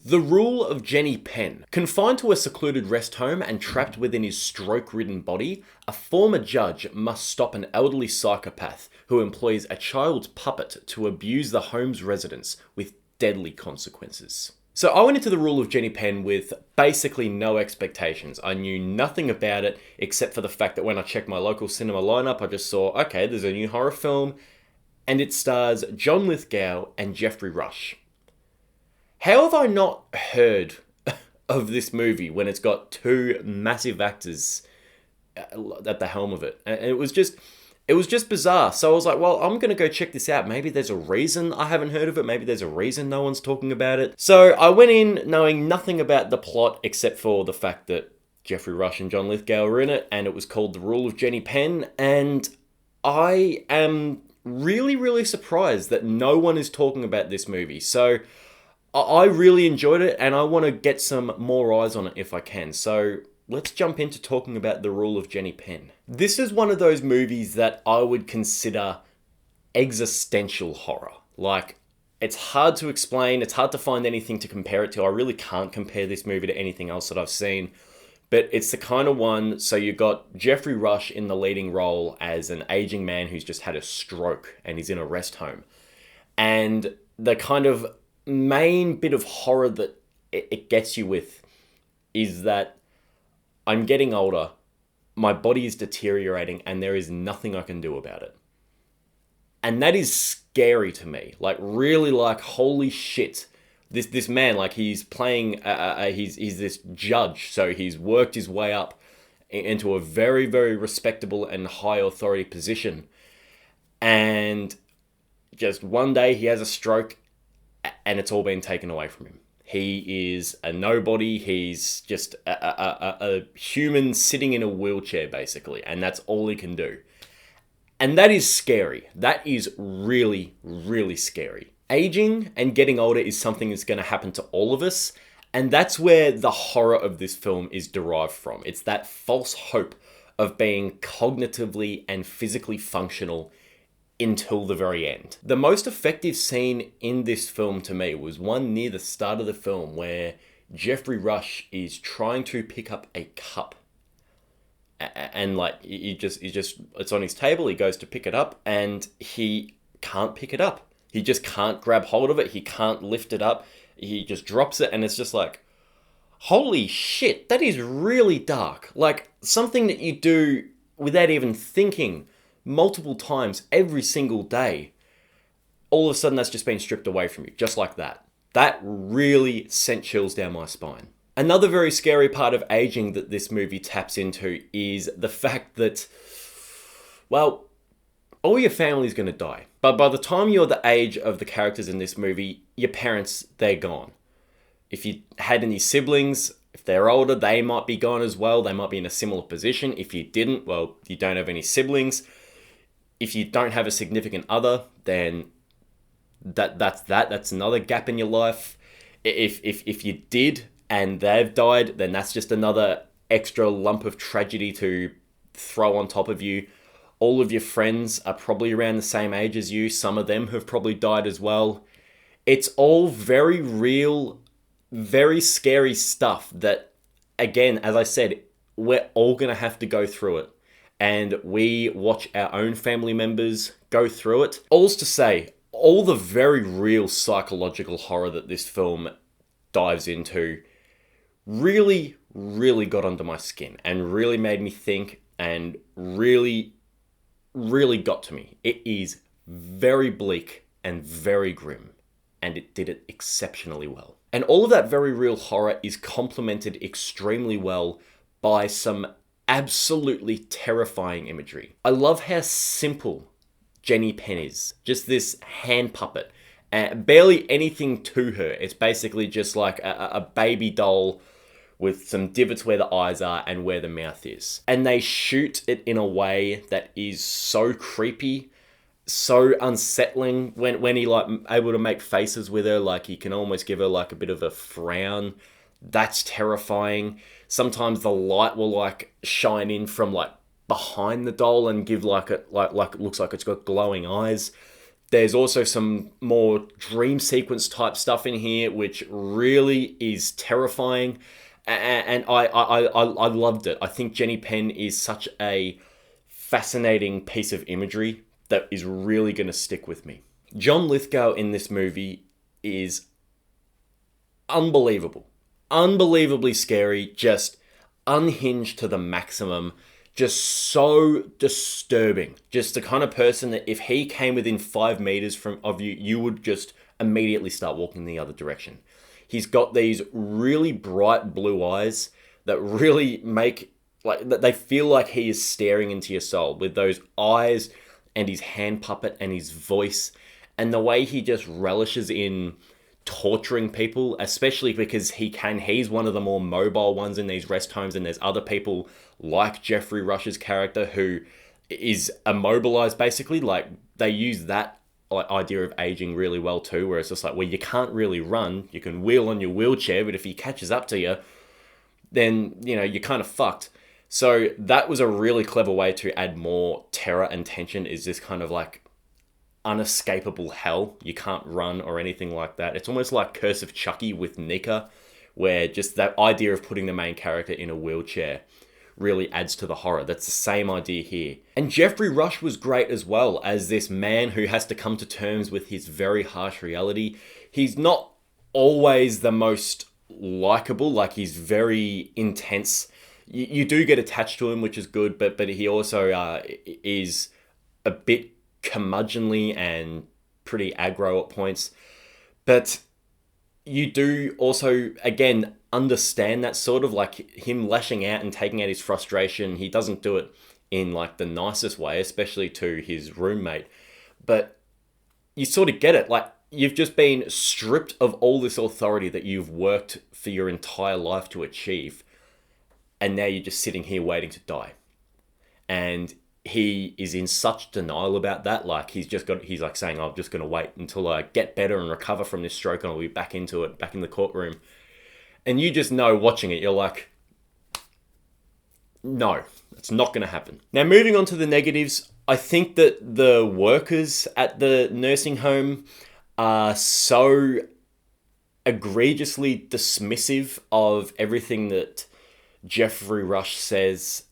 The Rule of Jenny Penn. Confined to a secluded rest home and trapped within his stroke-ridden body, a former judge must stop an elderly psychopath who employs a child's puppet to abuse the home's residents with deadly consequences. So I went into The Rule of Jenny Penn with basically no expectations. I knew nothing about it except for the fact that when I checked my local cinema lineup, I just saw, okay, there's a new horror film and it stars John Lithgow and Jeffrey Rush. How have I not heard of this movie when it's got two massive actors at the helm of it? And it was just bizarre. So I was like, well, I'm going to go check this out. Maybe there's a reason I haven't heard of it. Maybe there's a reason no one's talking about it. So I went in knowing nothing about the plot except for the fact that Jeffrey Rush and John Lithgow were in it, and it was called The Rule of Jenny Penn. And I am really, really surprised that no one is talking about this movie. So I really enjoyed it, and I want to get some more eyes on it if I can. So let's jump into talking about The Rule of Jenny Penn. This is one of those movies that I would consider existential horror. Like, it's hard to explain, it's hard to find anything to compare it to. I really can't compare this movie to anything else that I've seen. But it's the kind of one, so you got Jeffrey Rush in the leading role as an aging man who's just had a stroke and he's in a rest home. And the kind of main bit of horror that it gets you with is that I'm getting older, my body is deteriorating, and there is nothing I can do about it. And that is scary to me. Like, really, like, holy shit. This man, like, he's playing, he's this judge, so he's worked his way up into a very, very respectable and high authority position. And just one day he has a stroke, and it's all been taken away from him. He is a nobody. He's just a human sitting in a wheelchair, basically. And that's all he can do. And that is scary. That is really, really scary. Aging and getting older is something that's going to happen to all of us. And that's where the horror of this film is derived from. It's that false hope of being cognitively and physically functional until the very end. The most effective scene in this film to me was one near the start of the film where Jeffrey Rush is trying to pick up a cup. And like, it's on his table, he goes to pick it up and he can't pick it up. He just can't grab hold of it, he can't lift it up, he just drops it, and it's just like, holy shit, that is really dark. Like, something that you do without even thinking multiple times every single day, all of a sudden that's just been stripped away from you, just like that. That really sent chills down my spine. Another very scary part of aging that this movie taps into is the fact that, well, all your family's going to die. But by the time you're the age of the characters in this movie, your parents, they're gone. If you had any siblings, if they're older, they might be gone as well. They might be in a similar position. If you didn't, well, you don't have any siblings. If you don't have a significant other, then that's another gap in your life. If you did and they've died, then that's just another extra lump of tragedy to throw on top of you. All of your friends are probably around the same age as you. Some of them have probably died as well. It's all very real, very scary stuff that, again, as I said, we're all going to have to go through it. And we watch our own family members go through it. All's to say, all the very real psychological horror that this film dives into really, really got under my skin and really made me think and really, really got to me. It is very bleak and very grim, and it did it exceptionally well. And all of that very real horror is complemented extremely well by some absolutely terrifying imagery. I love how simple Jenny Penn is. Just this hand puppet. Barely anything to her. It's basically just like a baby doll with some divots where the eyes are and where the mouth is. And they shoot it in a way that is so creepy, so unsettling. When he like able to make faces with her, like he can almost give her like a bit of a frown. That's terrifying. Sometimes the light will like shine in from like behind the doll and give like it looks like it's got glowing eyes. There's also some more dream sequence type stuff in here, which really is terrifying. And I loved it. I think Jenny Penn is such a fascinating piece of imagery that is really going to stick with me. John Lithgow in this movie is unbelievable. Unbelievably scary, just unhinged to the maximum, just so disturbing. Just the kind of person that if he came within 5 meters of you, you would just immediately start walking the other direction. He's got these really bright blue eyes that really make, like, that they feel like he is staring into your soul with those eyes and his hand puppet and his voice and the way he just relishes in torturing people, especially because he's one of the more mobile ones in these rest homes, and there's other people like Jeffrey Rush's character who is immobilized basically. Like, they use that idea of aging really well too, where it's just like, well, you can't really run, you can wheel on your wheelchair, but if he catches up to you, then, you know, you're kind of fucked. So that was a really clever way to add more terror and tension, is this kind of like unescapable hell. You can't run or anything like that. It's almost like Curse of Chucky with Nika, where just that idea of putting the main character in a wheelchair really adds to the horror. That's the same idea here. And Jeffrey Rush was great as well, as this man who has to come to terms with his very harsh reality. He's not always the most likable, like he's very intense. You do get attached to him, which is good, but he also is a bit curmudgeonly and pretty aggro at points. But you do also, again, understand that sort of like him lashing out and taking out his frustration. He doesn't do it in like the nicest way, especially to his roommate. But you sort of get it. Like, you've just been stripped of all this authority that you've worked for your entire life to achieve. And now you're just sitting here waiting to die. And he is in such denial about that. Like, he's like saying, I'm just going to wait until I get better and recover from this stroke and I'll be back into it, back in the courtroom. And you just know, watching it, you're like, no, it's not going to happen. Now, moving on to the negatives, I think that the workers at the nursing home are so egregiously dismissive of everything that Jeffrey Rush says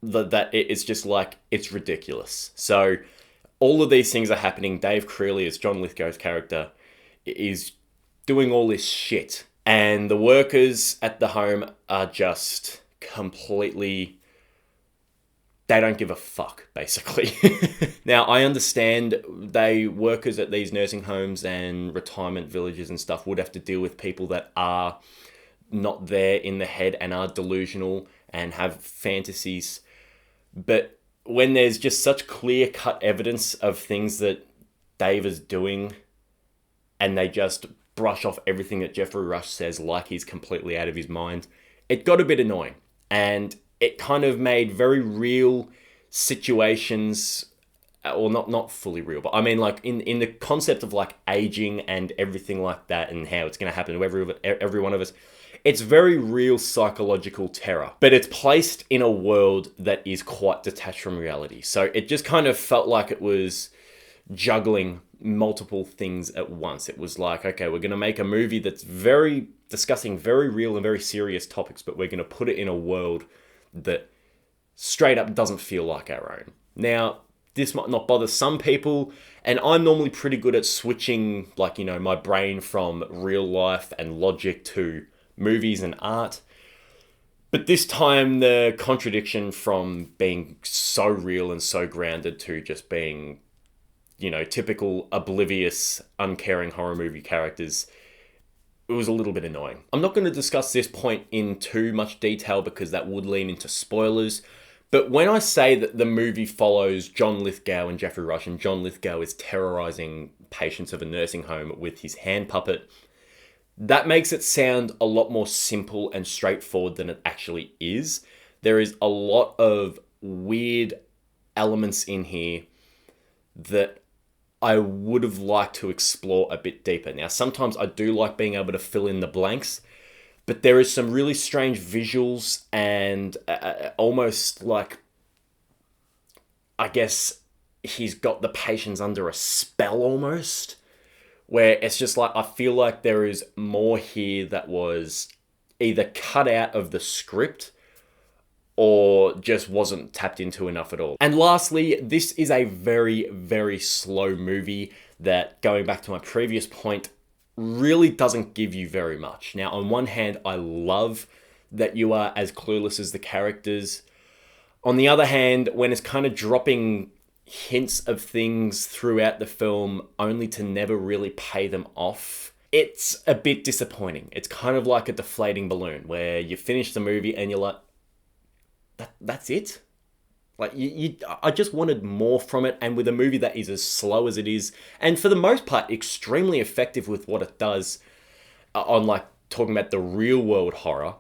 that it's just like, it's ridiculous. So all of these things are happening. Dave Creeley, as John Lithgow's character, is doing all this shit. And the workers at the home are just completely... they don't give a fuck, basically. Now, I understand workers at these nursing homes and retirement villages and stuff would have to deal with people that are not there in the head and are delusional and have fantasies. But when there's just such clear-cut evidence of things that Dave is doing, and they just brush off everything that Jeffrey Rush says like he's completely out of his mind, it got a bit annoying. And it kind of made very real situations, or not fully real, but I mean, like, in the concept of like aging and everything like that, and how it's going to happen to every one of us. It's very real psychological terror, but it's placed in a world that is quite detached from reality. So it just kind of felt like it was juggling multiple things at once. It was like, okay, we're going to make a movie that's very discussing very real and very serious topics, but we're going to put it in a world that straight up doesn't feel like our own. Now, this might not bother some people, and I'm normally pretty good at switching, like, you know, my brain from real life and logic to movies and art. But this time, the contradiction from being so real and so grounded to just being, you know, typical oblivious, uncaring horror movie characters, it was a little bit annoying. I'm not going to discuss this point in too much detail because that would lean into spoilers. But when I say that the movie follows John Lithgow and Jeffrey Rush, and John Lithgow is terrorizing patients of a nursing home with his hand puppet, that makes it sound a lot more simple and straightforward than it actually is. There is a lot of weird elements in here that I would have liked to explore a bit deeper. Now, sometimes I do like being able to fill in the blanks, but there is some really strange visuals and almost like, I guess, he's got the patients under a spell almost, where it's just like, I feel like there is more here that was either cut out of the script or just wasn't tapped into enough at all. And lastly, this is a very, very slow movie that, going back to my previous point, really doesn't give you very much. Now, on one hand, I love that you are as clueless as the characters. On the other hand, when it's kind of dropping hints of things throughout the film only to never really pay them off, it's a bit disappointing. It's kind of like a deflating balloon where you finish the movie and you're like, that's it? Like, I just wanted more from it, and with a movie that is as slow as it is, and for the most part, extremely effective with what it does, on like talking about the real world horror,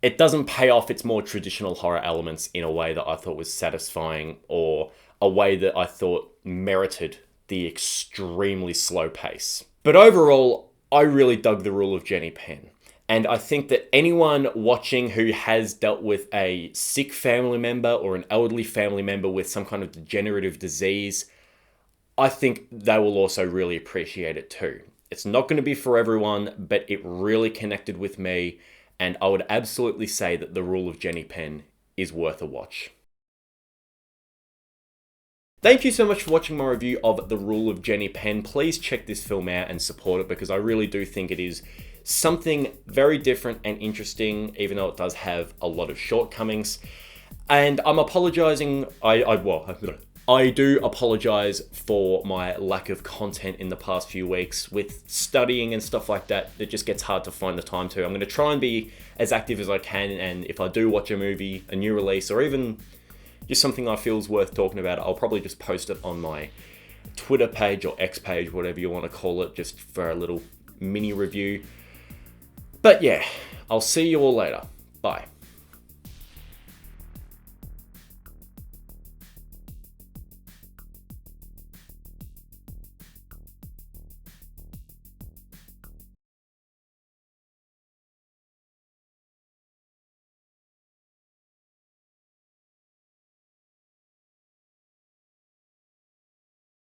it doesn't pay off its more traditional horror elements in a way that I thought was satisfying, or a way that I thought merited the extremely slow pace. But overall, I really dug The Rule of Jenny Penn. And I think that anyone watching who has dealt with a sick family member or an elderly family member with some kind of degenerative disease, I think they will also really appreciate it too. It's not going to be for everyone, but it really connected with me, and I would absolutely say that The Rule of Jenny Penn is worth a watch. Thank you so much for watching my review of The Rule of Jenny Penn. Please check this film out and support it, because I really do think it is something very different and interesting, even though it does have a lot of shortcomings. And I'm apologizing. I do apologize for my lack of content in the past few weeks. With studying and stuff like that, it just gets hard to find the time to. I'm going to try and be as active as I can, and if I do watch a movie, a new release, or even just something I feel is worth talking about, I'll probably just post it on my Twitter page or X page, whatever you want to call it, just for a little mini review. But yeah, I'll see you all later. Bye.